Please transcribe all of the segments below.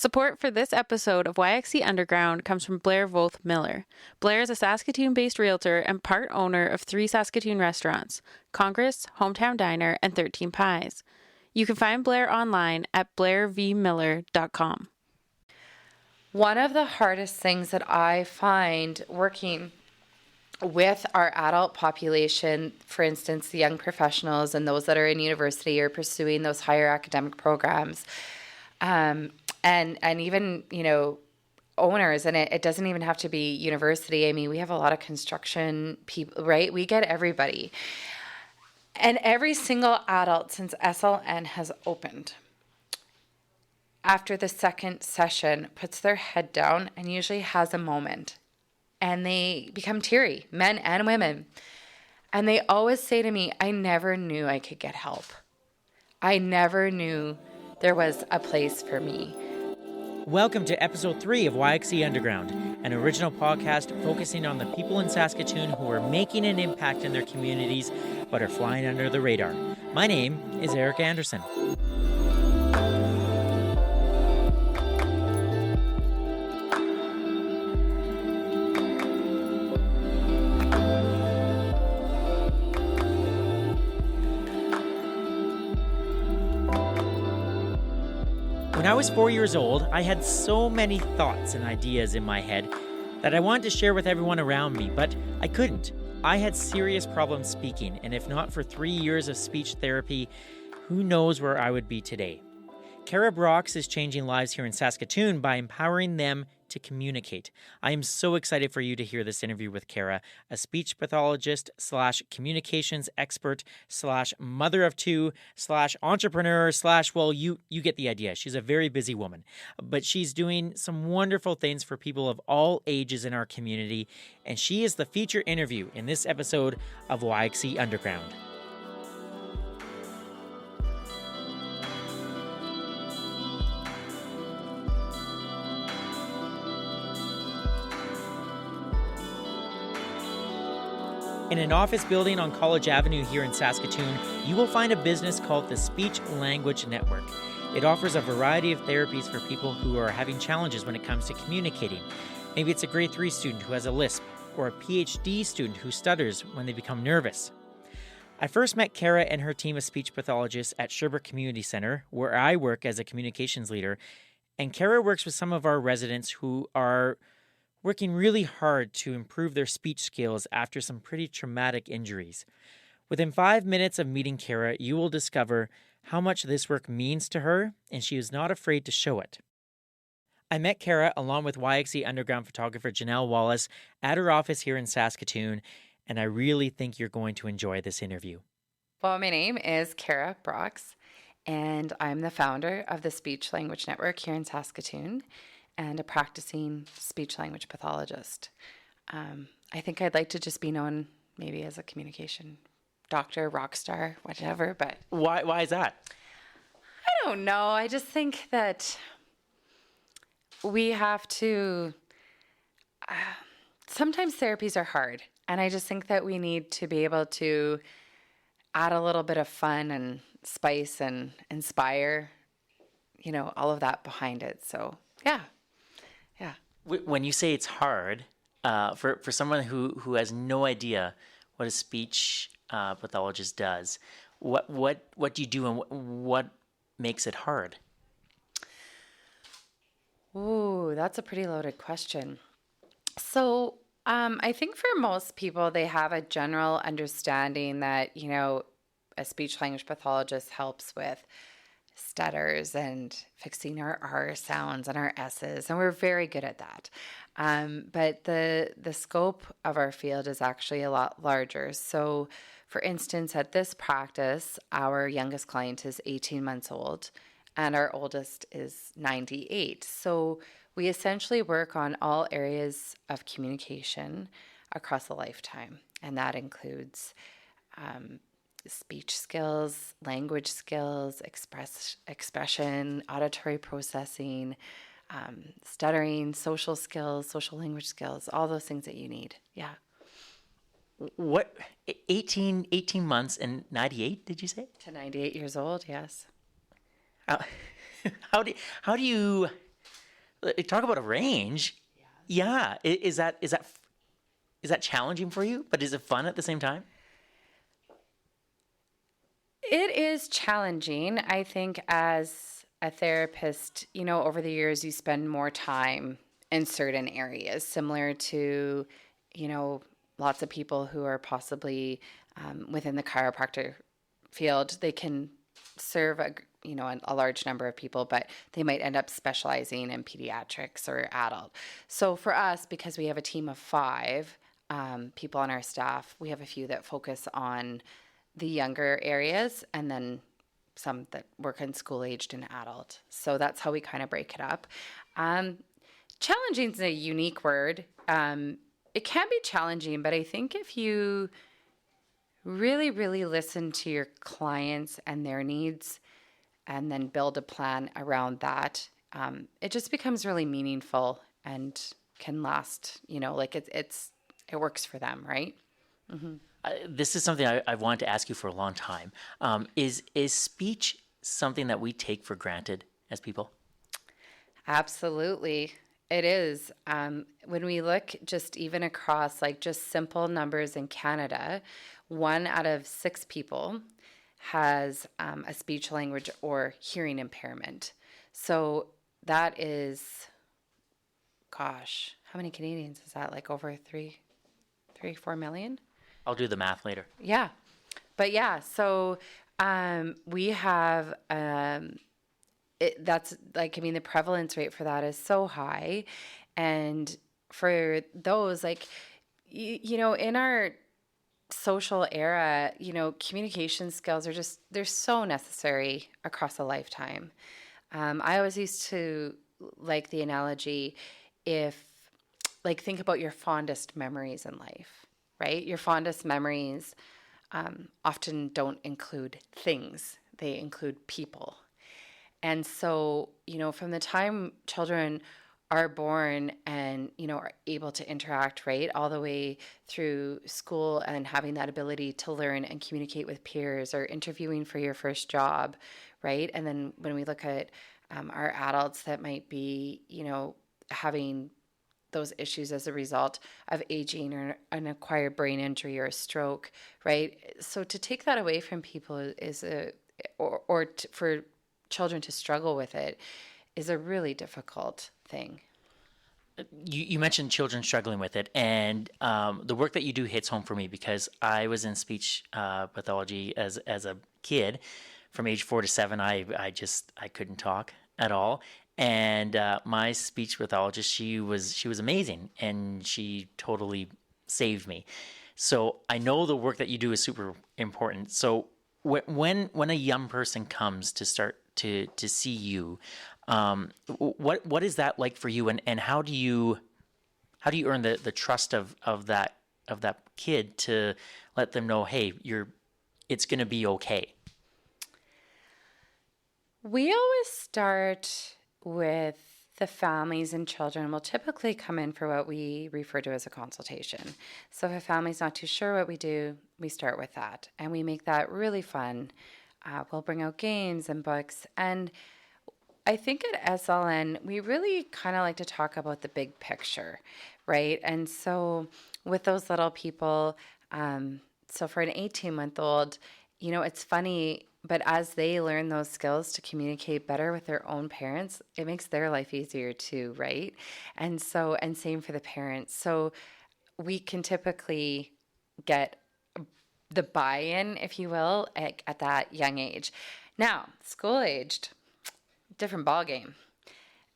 Support for this episode of YXE Underground comes from Blair Voth Miller. Blair is a Saskatoon-based realtor and part owner of 3 Saskatoon restaurants, Congress, Hometown Diner, and 13 Pies. You can find Blair online at blairvmiller.com. One of the hardest things that I find working with our adult population, for instance, the young professionals and those that are in university or pursuing those higher academic programs, and even, owners, and it doesn't even have to be university. I mean, we have a lot of construction people, right? We get everybody. And every single adult since SLN has opened, after the second session, puts their head down and usually has a moment. And they become teary, men and women. And they always say to me, I never knew I could get help. I never knew there was a place for me. Welcome to episode 3 of YXE Underground, an original podcast focusing on the people in Saskatoon who are making an impact in their communities but are flying under the radar. My name is Eric Anderson. When I was 4 years old, I had so many thoughts and ideas in my head that I wanted to share with everyone around me, but I couldn't. I had serious problems speaking, and if not for 3 years of speech therapy, who knows where I would be today. Kara Brox is changing lives here in Saskatoon by empowering them to communicate. I am so excited for you to hear this interview with Kara, a speech pathologist / communications expert / mother of 2 / entrepreneur / well, you get the idea. She's a very busy woman, but she's doing some wonderful things for people of all ages in our community, and she is the feature interview in this episode of YXE Underground. In an office building on College Avenue here in Saskatoon, you will find a business called the Speech Language Network. It offers a variety of therapies for people who are having challenges when it comes to communicating. Maybe it's a grade 3 student who has a lisp, or a PhD student who stutters when they become nervous. I first met Kara and her team of speech pathologists at Sherbrooke Community Centre, where I work as a communications leader, and Kara works with some of our residents who are working really hard to improve their speech skills after some pretty traumatic injuries. Within 5 minutes of meeting Kara, you will discover how much this work means to her, and she is not afraid to show it. I met Kara along with YXE Underground photographer Janelle Wallace at her office here in Saskatoon, and I really think you're going to enjoy this interview. Well, my name is Kara Brox, and I'm the founder of the Speech Language Network here in Saskatoon, and a practicing speech-language pathologist. I think I'd like to just be known maybe as a communication doctor, rock star, whatever, but... Why is that? I don't know. I just think that we have to... sometimes therapies are hard, and I just think that we need to be able to add a little bit of fun and spice and inspire, all of that behind it. So, yeah. When you say it's hard, for someone who has no idea what a speech pathologist does, what do you do and what makes it hard? Ooh, that's a pretty loaded question. So I think for most people, they have a general understanding that, a speech language pathologist helps with stutters and fixing our R sounds and our S's, and we're very good at that. But the scope of our field is actually a lot larger. So, for instance, at this practice, our youngest client is 18 months old, and our oldest is 98. So we essentially work on all areas of communication across a lifetime, and that includes speech skills, language skills, expression, auditory processing, stuttering, social skills, social language skills, all those things that you need. Yeah. What, 18 months and 98, did you say? To 98 years old, yes. How do you Talk about a range. Yeah. Is that challenging for you? But is it fun at the same time? It is challenging. I think as a therapist, over the years, you spend more time in certain areas, similar to, lots of people who are possibly within the chiropractor field. They can serve a large number of people, but they might end up specializing in pediatrics or adult. So for us, because we have a team of 5 people on our staff, we have a few that focus on the younger areas, and then some that work in school-aged and adult. So that's how we kind of break it up. Challenging is a unique word. It can be challenging, but I think if you really, really listen to your clients and their needs and then build a plan around that, it just becomes really meaningful and can last, it works for them, right? Mm-hmm. This is something I've wanted to ask you for a long time. Is speech something that we take for granted as people? Absolutely. It is. When we look just even across just simple numbers in Canada, 1 out of 6 people has a speech language or hearing impairment. So that is, gosh, how many Canadians is that? Over 4 million? I'll do the math later. Yeah. But yeah, so we have, that's the prevalence rate for that is so high. And for those, in our social era, communication skills are they're so necessary across a lifetime. I always used to like the analogy think about your fondest memories in life. Right? Your fondest memories often don't include things. They include people. And so, from the time children are born and, are able to interact, right, all the way through school and having that ability to learn and communicate with peers or interviewing for your first job, right? And then when we look at our adults that might be, having those issues as a result of aging or an acquired brain injury or a stroke, right? So to take that away from people for children to struggle with it is a really difficult thing. You mentioned children struggling with it, and the work that you do hits home for me because I was in speech pathology as a kid. From age 4 to 7, I couldn't talk at all. And my speech pathologist, she was amazing, and she totally saved me. So I know the work that you do is super important. So when a young person comes to start to see you, what is that like for you, and how do you earn the trust of that kid to let them know, hey, it's going to be okay? We always start with the families and children will typically come in for what we refer to as a consultation. So if a family's not too sure what we do, we start with that. And we make that really fun. We'll bring out games and books. And I think at SLN, we really kind of like to talk about the big picture, right? And so with those little people, so for an 18-month-old, it's funny, but as they learn those skills to communicate better with their own parents, it makes their life easier too, right? And same for the parents. So we can typically get the buy-in, if you will, at that young age. Now, school-aged, different ballgame.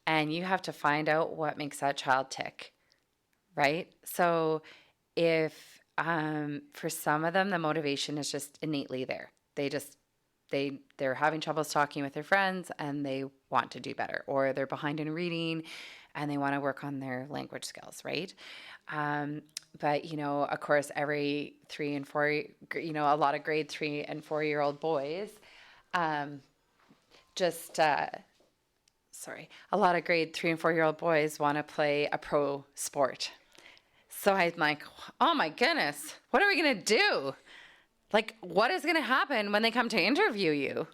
And you have to find out what makes that child tick, right? So if for some of them, the motivation is just innately there. They're having troubles talking with their friends and they want to do better, or they're behind in reading and they want to work on their language skills, right? But, of course, every 3 and 4, a lot of grade 3 and 4-year-old boys, a lot of grade 3 and 4-year-old boys want to play a pro sport. So I'm like, oh my goodness, what are we going to do? Like, what is going to happen when they come to interview you?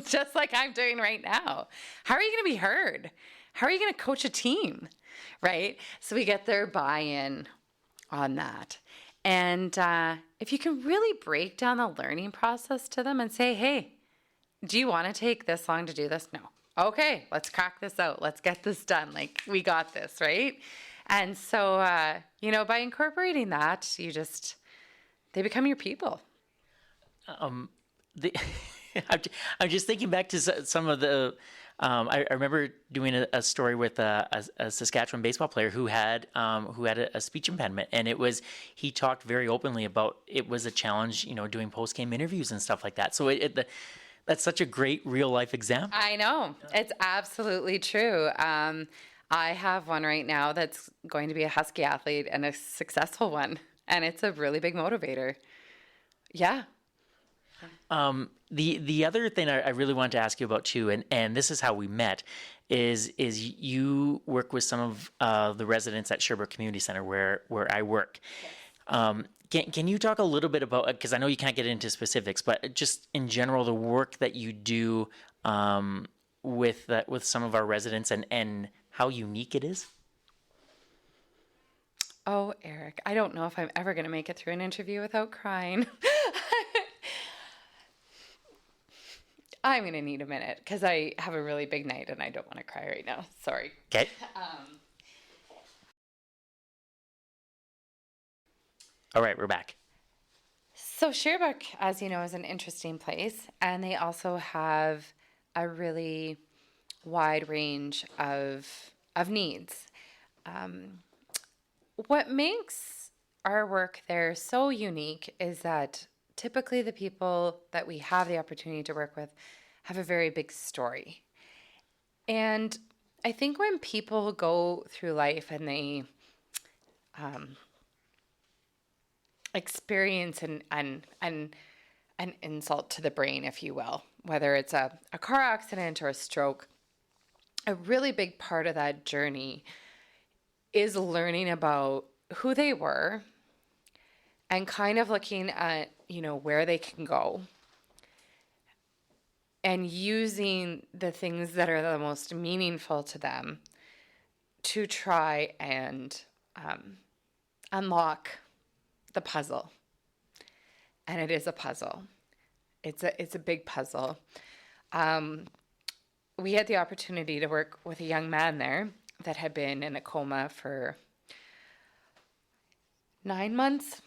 Just like I'm doing right now. How are you going to be heard? how are you going to coach a team? Right? So we get their buy-in on that. And if you can really break down the learning process to them and say, hey, do you want to take this long to do this? No. Okay, let's crack this out. Let's get this done. Like, we got this, right? And so, by incorporating that, they become your people. The, I'm just thinking back to some of the. I remember doing a story with a Saskatchewan baseball player who had a speech impediment, and he talked very openly about it was a challenge, doing post game interviews and stuff like that. So that's such a great real life example. I know, it's absolutely true. I have one right now that's going to be a Husky athlete and a successful one, and it's a really big motivator. Yeah. The other thing I really wanted to ask you about too, and this is how we met, is you work with some of the residents at Sherbrooke Community Center where I work. Yes. Can you talk a little bit about, because I know you can't get into specifics, but just in general the work that you do with some of our residents and how unique it is? Oh, Eric, I don't know if I'm ever going to make it through an interview without crying. I'm going to need a minute because I have a really big night and I don't want to cry right now. Sorry. Okay. All right, we're back. So Sherbrooke, as you know, is an interesting place, and they also have a really wide range of needs. What makes our work there so unique is that typically the people that we have the opportunity to work with have a very big story. And I think when people go through life and they experience an insult to the brain, if you will, whether it's a car accident or a stroke, a really big part of that journey is learning about who they were and kind of looking at, where they can go and using the things that are the most meaningful to them to try and unlock the puzzle. And it is a puzzle. It's a big puzzle. We had the opportunity to work with a young man there that had been in a coma for 9 months.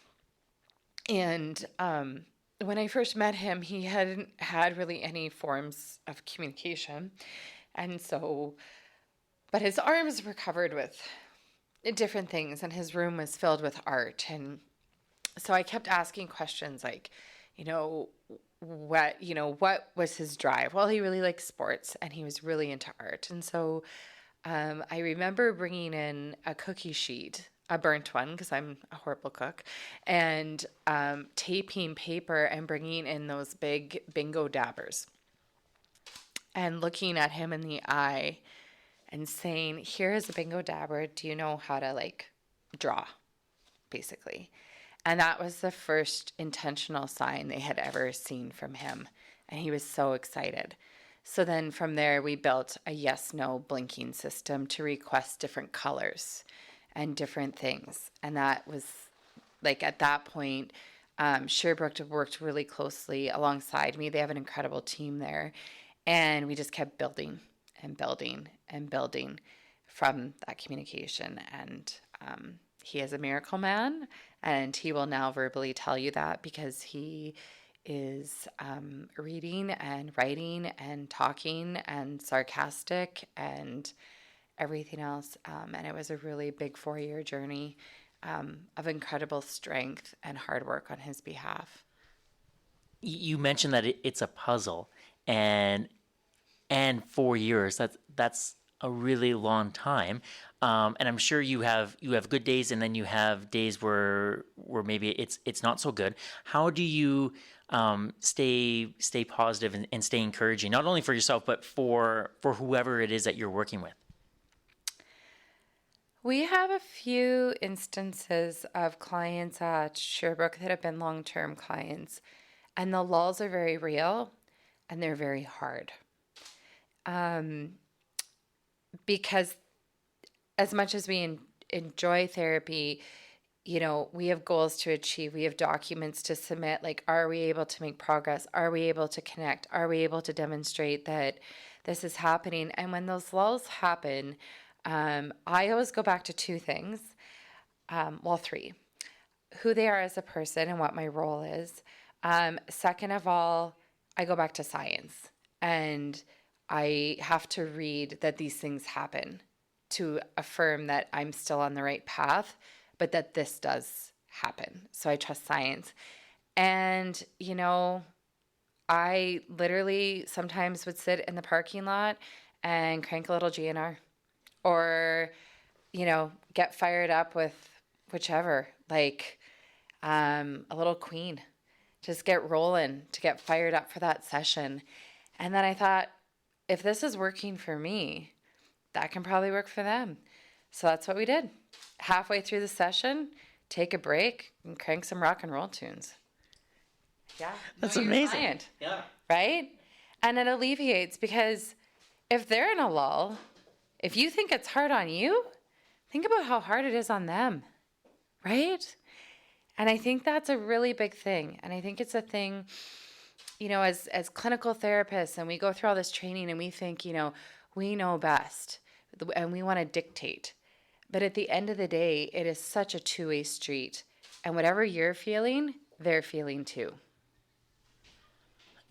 And when I first met him, he hadn't had really any forms of communication. And so, but his arms were covered with different things and his room was filled with art. And so I kept asking questions like, what was his drive? Well, he really liked sports and he was really into art. And so I remember bringing in a cookie sheet, a burnt one, because I'm a horrible cook, and taping paper and bringing in those big bingo dabbers and looking at him in the eye and saying, here is a bingo dabber. Do you know how to draw, basically? And that was the first intentional sign they had ever seen from him. And he was so excited. So then from there, we built a yes-no blinking system to request different colors and different things. And that was, at that point, Sherbrooke worked really closely alongside me. They have an incredible team there. And we just kept building and building and building from that communication. And he is a miracle man, and he will now verbally tell you that because he is reading and writing and talking and sarcastic and everything else. And it was a really big 4-year journey of incredible strength and hard work on his behalf. You mentioned that it's a puzzle, and 4 years. That's a really long time. And I'm sure you have good days, and then you have days where maybe it's not so good. How do you stay positive and stay encouraging, not only for yourself but for whoever it is that you're working with? We have a few instances of clients at Sherbrooke that have been long-term clients, and the lulls are very real and they're very hard. because as much as we enjoy therapy, we have goals to achieve. We have documents to submit. Like, are we able to make progress? Are we able to connect? Are we able to demonstrate that this is happening? And when those lulls happen, I always go back to two things. Three. Who they are as a person and what my role is. Second of all, I go back to science, and I have to read that these things happen to affirm that I'm still on the right path, but that this does happen. So I trust science. And, I literally sometimes would sit in the parking lot and crank a little GNR or, get fired up with whichever, like a little Queen. Just get rolling to get fired up for that session. And then I thought, if this is working for me, that can probably work for them. So that's what we did. Halfway through the session, take a break and crank some rock and roll tunes. Yeah. That's amazing. Client, yeah. right? And it alleviates, because if they're in a lull, if you think it's hard on you, think about how hard it is on them, right? And I think that's a really big thing. And I think it's a thing, as clinical therapists, and we go through all this training and we think, we know best and we want to dictate. But at the end of the day, it is such a two-way street. And whatever you're feeling, they're feeling too.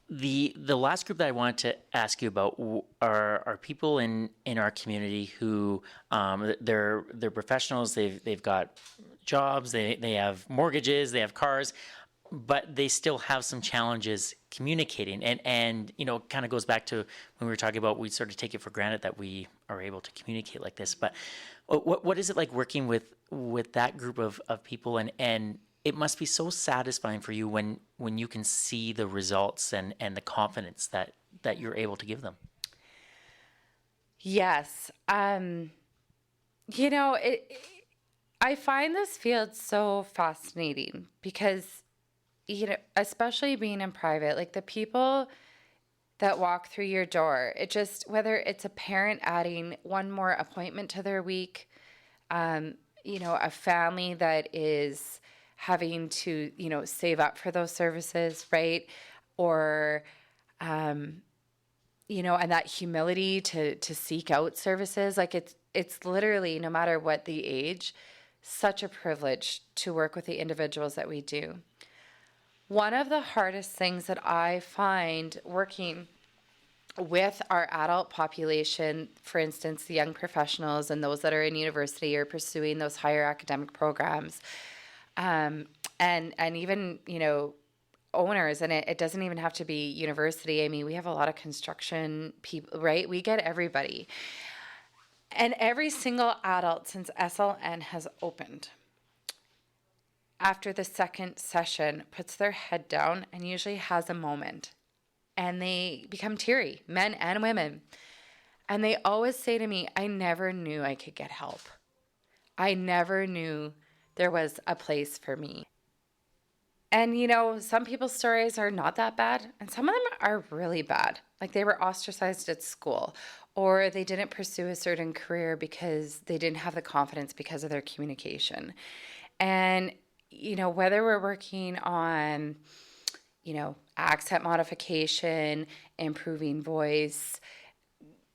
The last group that I wanted to ask you about are people in our community who they're professionals. They've got jobs. They have mortgages. They have cars, but they still have some challenges communicating. And kind of goes back to when we were talking about, we sort of take it for granted that we are able to communicate like this. But what is it like working with that group of people? And it must be so satisfying for you when you can see the results and the confidence that you're able to give them. Yes. I find this field so fascinating because, especially being in private, like the people that walk through your door, whether it's a parent adding one more appointment to their week, a family that is having to, save up for those services, right? Or, and that humility to seek out services. Like it's literally, no matter what the age, such a privilege to work with the individuals that we do. One of the hardest things that I find working with our adult population, for instance, the young professionals and those that are in university or pursuing those higher academic programs, and even, owners, and it doesn't even have to be university. I mean, we have a lot of construction people, right? We get everybody. And every single adult since SLN has opened, after the second session, puts their head down and usually has a moment. And they become teary, men and women. And they always say to me, I never knew I could get help. I never knew there was a place for me. And, some people's stories are not that bad, and some of them are really bad. Like they were ostracized at school, or they didn't pursue a certain career because they didn't have the confidence because of their communication. And, whether we're working on, accent modification, improving voice,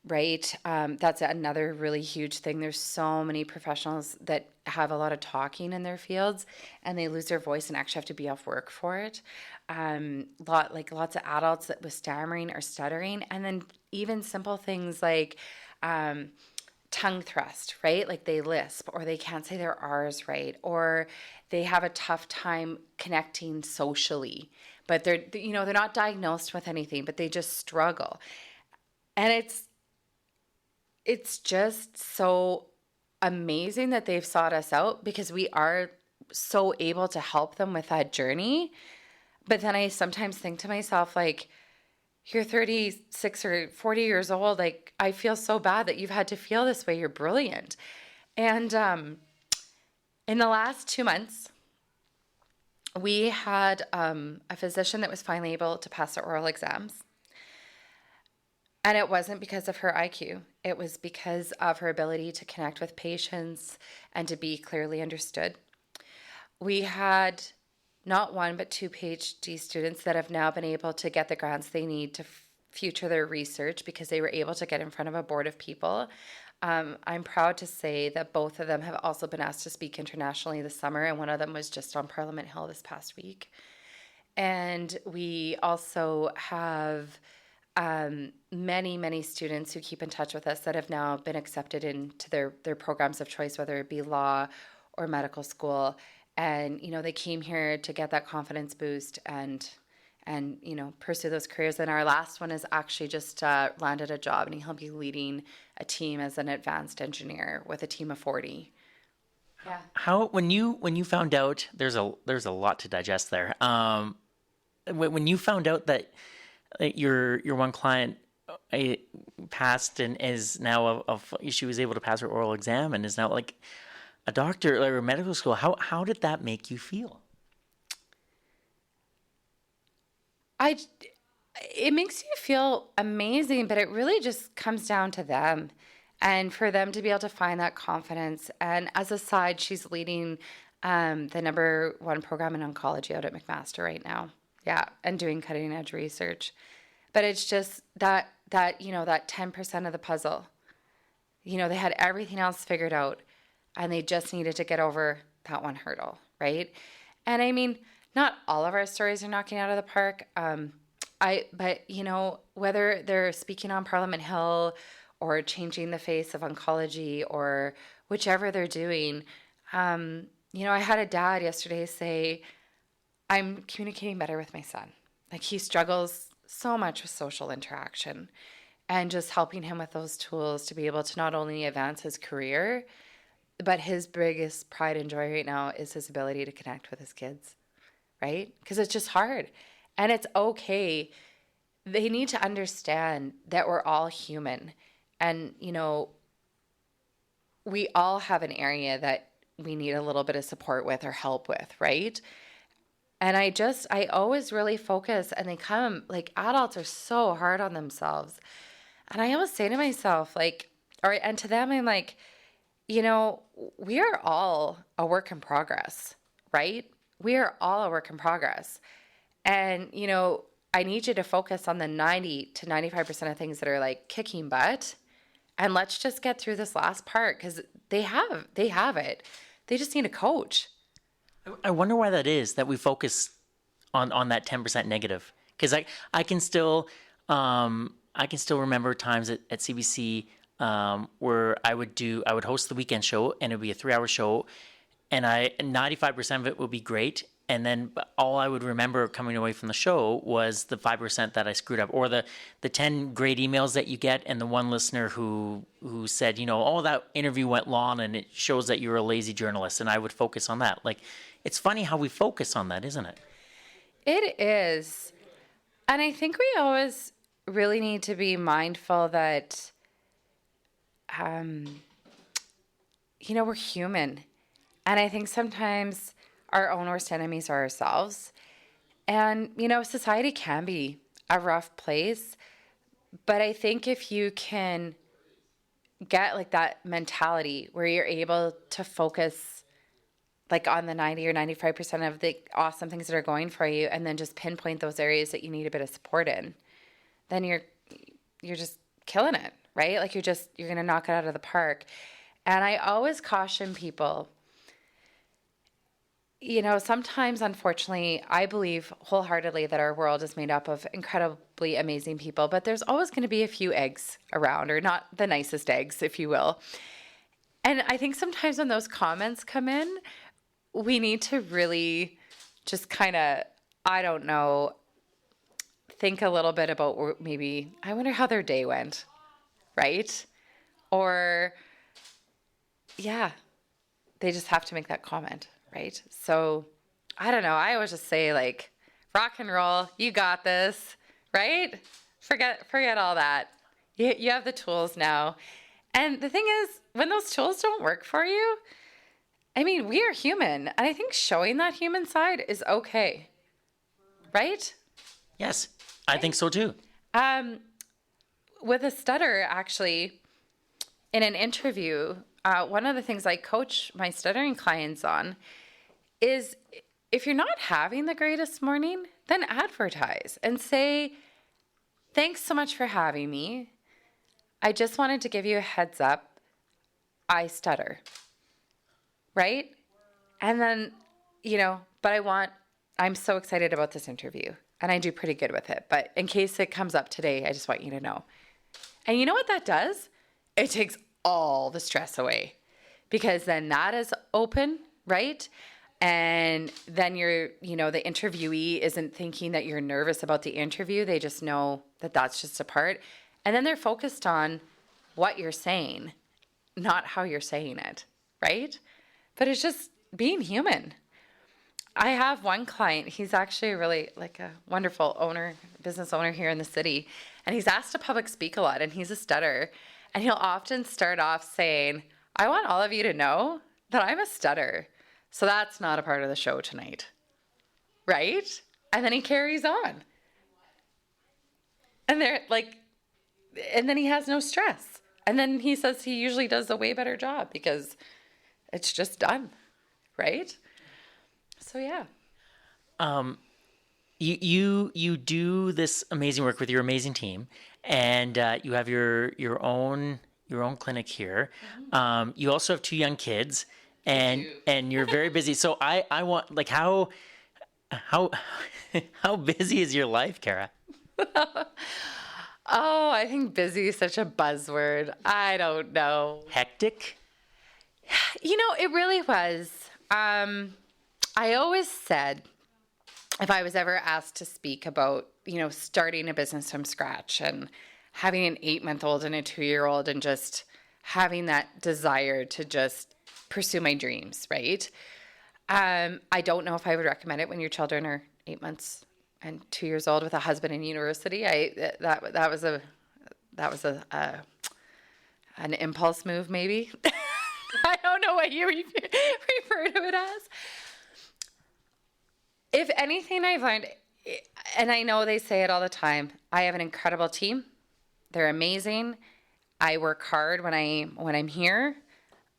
right? That's another really huge thing. There's so many professionals that have a lot of talking in their fields and they lose their voice and actually have to be off work for it. Lots of adults that with stammering or stuttering, and then even simple things like tongue thrust, right? Like they lisp or they can't say their R's right, or they have a tough time connecting socially, but they're not diagnosed with anything, but they just struggle. And it's just so amazing that they've sought us out because we are so able to help them with that journey. But then I sometimes think to myself, like, you're 36 or 40 years old. Like, I feel so bad that you've had to feel this way. You're brilliant. And in the last 2 months, we had a physician that was finally able to pass the oral exams. And it wasn't because of her IQ. It was because of her ability to connect with patients and to be clearly understood. We had not one, but two PhD students that have now been able to get the grants they need to future their research because they were able to get in front of a board of people. I'm proud to say that both of them have also been asked to speak internationally this summer, and one of them was just on Parliament Hill this past week. And we also have many, many students who keep in touch with us that have now been accepted into their programs of choice, whether it be law or medical school. And, they came here to get that confidence boost and pursue those careers. And our last one has actually just landed a job, and he'll be leading a team as an advanced engineer with a team of 40. Yeah. How when you found out, there's a lot to digest there. When you found out that your one client passed and is now she was able to pass her oral exam and is now like a doctor or medical school, how did that make you feel? It makes you feel amazing, but it really just comes down to them and for them to be able to find that confidence. And as a side, she's leading the number one program in oncology out at McMaster right now. Yeah, and doing cutting edge research. But it's just that 10% of the puzzle. They had everything else figured out, and they just needed to get over that one hurdle, right? And I mean, not all of our stories are knocking out of the park. But whether they're speaking on Parliament Hill or changing the face of oncology or whichever they're doing, I had a dad yesterday say, I'm communicating better with my son. Like, he struggles so much with social interaction, and just helping him with those tools to be able to not only advance his career, but his biggest pride and joy right now is his ability to connect with his kids, right? Because it's just hard, and it's okay. They need to understand that we're all human, and, we all have an area that we need a little bit of support with or help with, right? And I always really focus, and they come, like, adults are so hard on themselves. And I always say to myself, and to them, I'm like, we are all a work in progress, right? We are all a work in progress. And, I need you to focus on the 90 to 95% of things that are like kicking butt. And let's just get through this last part, because they have it. They just need a coach. I wonder why that is, that we focus on that 10% negative. Because I can still remember times at CBC where I would host the weekend show, and it would be a 3-hour show, and 95% of it would be great. And then all I would remember coming away from the show was the 5% that I screwed up, or the 10 great emails that you get, and the one listener who said, that interview went long and it shows that you're a lazy journalist. And I would focus on that. Like, it's funny how we focus on that, isn't it? It is. And I think we always really need to be mindful that, we're human. And I think sometimes our own worst enemies are ourselves. And, society can be a rough place. But I think if you can get like that mentality where you're able to focus like on the 90 or 95% of the awesome things that are going for you, and then just pinpoint those areas that you need a bit of support in, then you're just killing it, right? Like, you're going to knock it out of the park. And I always caution people, sometimes, unfortunately, I believe wholeheartedly that our world is made up of incredibly amazing people, but there's always going to be a few eggs around, or not the nicest eggs, if you will. And I think sometimes when those comments come in, we need to really just kind of, think a little bit about maybe, I wonder how their day went, right? Or, yeah, they just have to make that comment. Right. So I don't know. I always just say, like, rock and roll. You got this. Right. Forget all that. You have the tools now. And the thing is, when those tools don't work for you, I mean, we are human. And I think showing that human side is okay. Right. Yes, I think so too. with a stutter, actually, in an interview, one of the things I coach my stuttering clients on is if you're not having the greatest morning, then advertise and say, thanks so much for having me. I just wanted to give you a heads up. I stutter. Right? And then, but I'm so excited about this interview and I do pretty good with it. But in case it comes up today, I just want you to know. And you know what that does? It takes all the stress away because then that is open, right? And then the interviewee isn't thinking that you're nervous about the interview. They just know that that's just a part. And then they're focused on what you're saying, not how you're saying it, right? But it's just being human. I have one client, he's actually really like a wonderful business owner here in the city, and he's asked to public speak a lot, and he's a stutterer, and he'll often start off saying, I want all of you to know that I'm a stutterer, so that's not a part of the show tonight, right? And then he carries on. And then he has no stress. And then he says he usually does a way better job because it's just done, right? So yeah. You do this amazing work with your amazing team, and you have your own clinic here. You also have 2 young kids, and you're very busy. So I want, like, how busy is your life, Kara? Oh, I think busy is such a buzzword. I don't know. Hectic? It really was. I always said if I was ever asked to speak about, starting a business from scratch and having an 8-month-old and a 2-year-old and just having that desire to just pursue my dreams, right? I don't know if I would recommend it when your children are 8 months and 2 years old with a husband in university. That was an impulse move, maybe. I don't know what you refer to it as. If anything I've learned, and I know they say it all the time, I have an incredible team. They're amazing. I work hard when I'm here.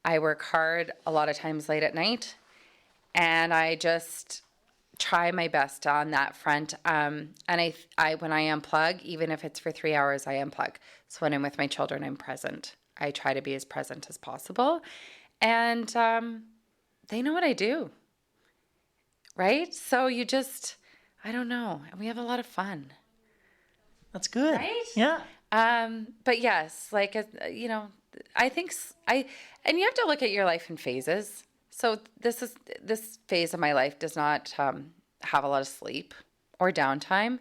I work hard a lot of times late at night, and I just try my best on that front. And I when I unplug, even if it's for 3 hours, I unplug. So when I'm with my children, I'm present. I try to be as present as possible, and they know what I do. Right? So I don't know. We have a lot of fun. That's good. Right? Yeah. But yes, I think and you have to look at your life in phases. So this phase of my life does not have a lot of sleep or downtime,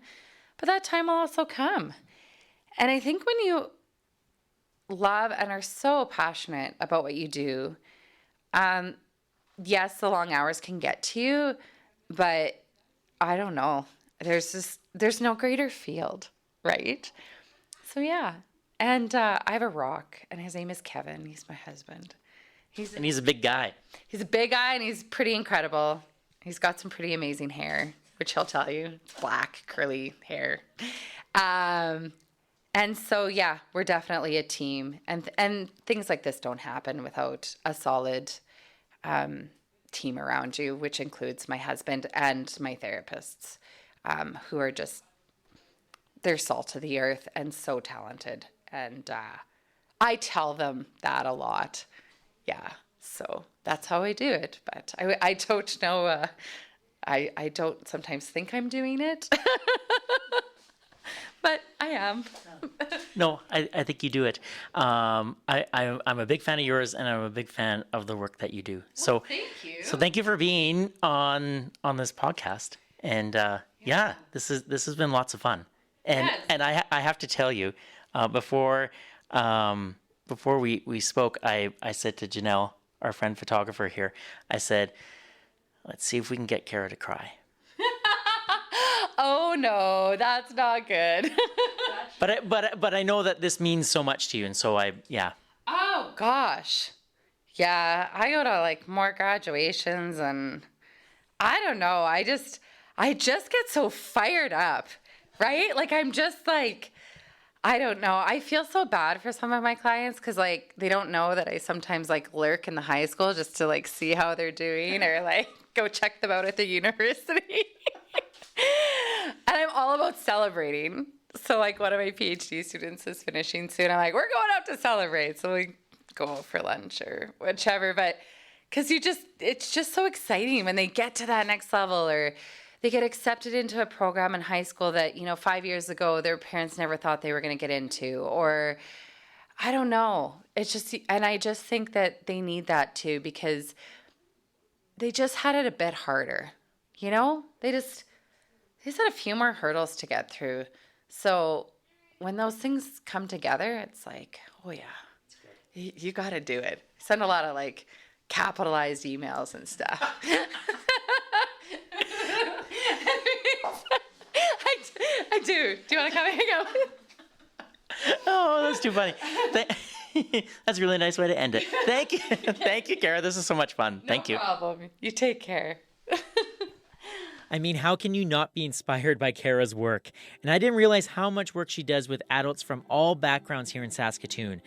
but that time will also come. And I think when you love and are so passionate about what you do, yes, the long hours can get to you, but I don't know. There's no greater field, right? So yeah. And I have a rock, and his name is Kevin. He's my husband. He's a big guy. He's a big guy, and he's pretty incredible. He's got some pretty amazing hair, which he'll tell you. It's black, curly hair. And so, yeah, we're definitely a team. And things like this don't happen without a solid team around you, which includes my husband and my therapists, who are just, they're salt of the earth and so talented. And I tell them that a lot. Yeah, so that's how I do it. But I don't know. I don't sometimes think I'm doing it. But I am. No, I think you do it. I'm a big fan of yours, and I'm a big fan of the work that you do. So thank you. So thank you for being on this podcast. And yeah, this has been lots of fun. And Yes. and I have to tell you, before we spoke, I said to Janelle, our friend photographer here, I said, let's see if we can get Kara to cry. Oh no, that's not good. But I know that this means so much to you, and so yeah. Oh gosh. Yeah, I go to like more graduations, and I don't know. I just get so fired up, right? Like I'm just like, I don't know. I feel so bad for some of my clients because like they don't know that I sometimes like lurk in the high school just to like see how they're doing or like go check them out at the university. And I'm all about celebrating. So like one of my PhD students is finishing soon. I'm like, we're going out to celebrate. So we go out for lunch or whichever. But because it's just so exciting when they get to that next level or they get accepted into a program in high school that, 5 years ago, their parents never thought they were going to get into, or I don't know. It's just, and I just think that they need that too, because they just had it a bit harder, they just had a few more hurdles to get through. So when those things come together, it's like, oh yeah, you got to do it. I send a lot of like capitalized emails and stuff. I do. Do you want to come hang out? Oh, that's too funny. That's a really nice way to end it. Thank you. Thank you, Kara. This is so much fun. Thank you. No problem. You take care. I mean, how can you not be inspired by Kara's work? And I didn't realize how much work she does with adults from all backgrounds here in Saskatoon.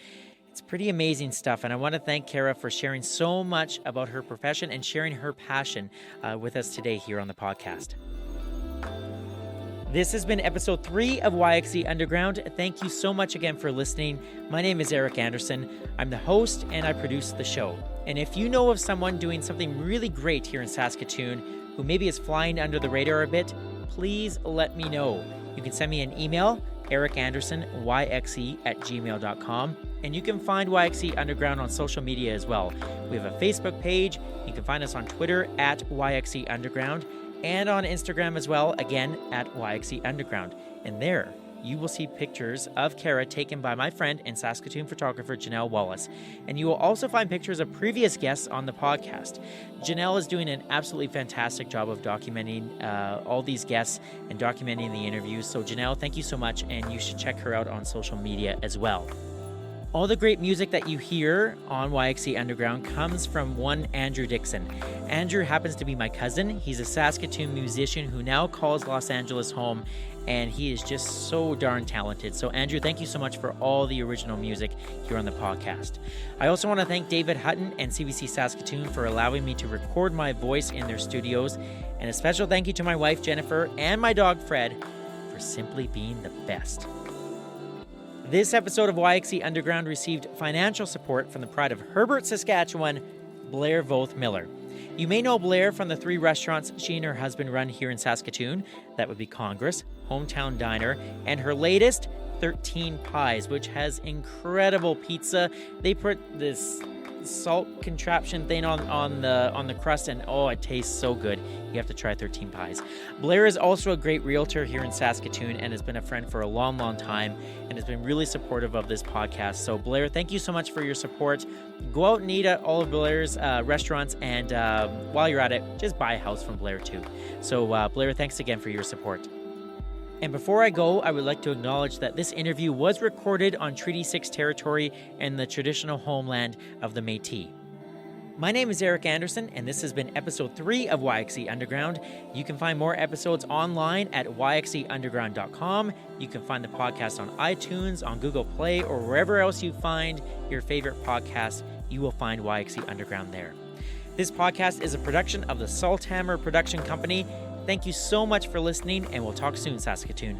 It's pretty amazing stuff, and I want to thank Kara for sharing so much about her profession and sharing her passion with us today here on the podcast. This has been episode 3 of YXE Underground. Thank you so much again for listening. My name is Eric Anderson. I'm the host and I produce the show. And if you know of someone doing something really great here in Saskatoon who maybe is flying under the radar a bit, please let me know. You can send me an email, ericandersonYXE@gmail.com. And you can find YXE Underground on social media as well. We have a Facebook page. You can find us on Twitter @YXE Underground. And on Instagram as well, again, @YXE Underground. And there, you will see pictures of Kara taken by my friend and Saskatoon photographer Janelle Wallace. And you will also find pictures of previous guests on the podcast. Janelle is doing an absolutely fantastic job of documenting all these guests and documenting the interviews. So Janelle, thank you so much, and you should check her out on social media as well. All the great music that you hear on YXE Underground comes from one Andrew Dixon. Andrew happens to be my cousin. He's a Saskatoon musician who now calls Los Angeles home, and he is just so darn talented. So Andrew, thank you so much for all the original music here on the podcast. I also want to thank David Hutton and CBC Saskatoon for allowing me to record my voice in their studios, and a special thank you to my wife Jennifer and my dog Fred for simply being the best. This episode of YXE Underground received financial support from the pride of Herbert, Saskatchewan, Blair Voth Miller. You may know Blair from the 3 restaurants she and her husband run here in Saskatoon. That would be Congress, Hometown Diner, and her latest, 13 Pies, which has incredible pizza. They put this salt contraption thing on the crust, and oh, it tastes so good. You have to try 13 Pies. Blair is also a great realtor here in Saskatoon and has been a friend for a long, long time and has been really supportive of this podcast. So Blair, thank you so much for your support. Go out and eat at all of Blair's restaurants, and while you're at it, just buy a house from Blair too. So Blair, thanks again for your support. And before I go, I would like to acknowledge that this interview was recorded on Treaty 6 territory and the traditional homeland of the Metis. My name is Eric Anderson, and this has been episode 3 of YXE Underground. You can find more episodes online at yxeunderground.com. You can find the podcast on iTunes, on Google Play, or wherever else you find your favorite podcast. You will find YXE Underground there. This podcast is a production of the Salthammer Production Company. Thank you so much for listening, and we'll talk soon, Saskatoon.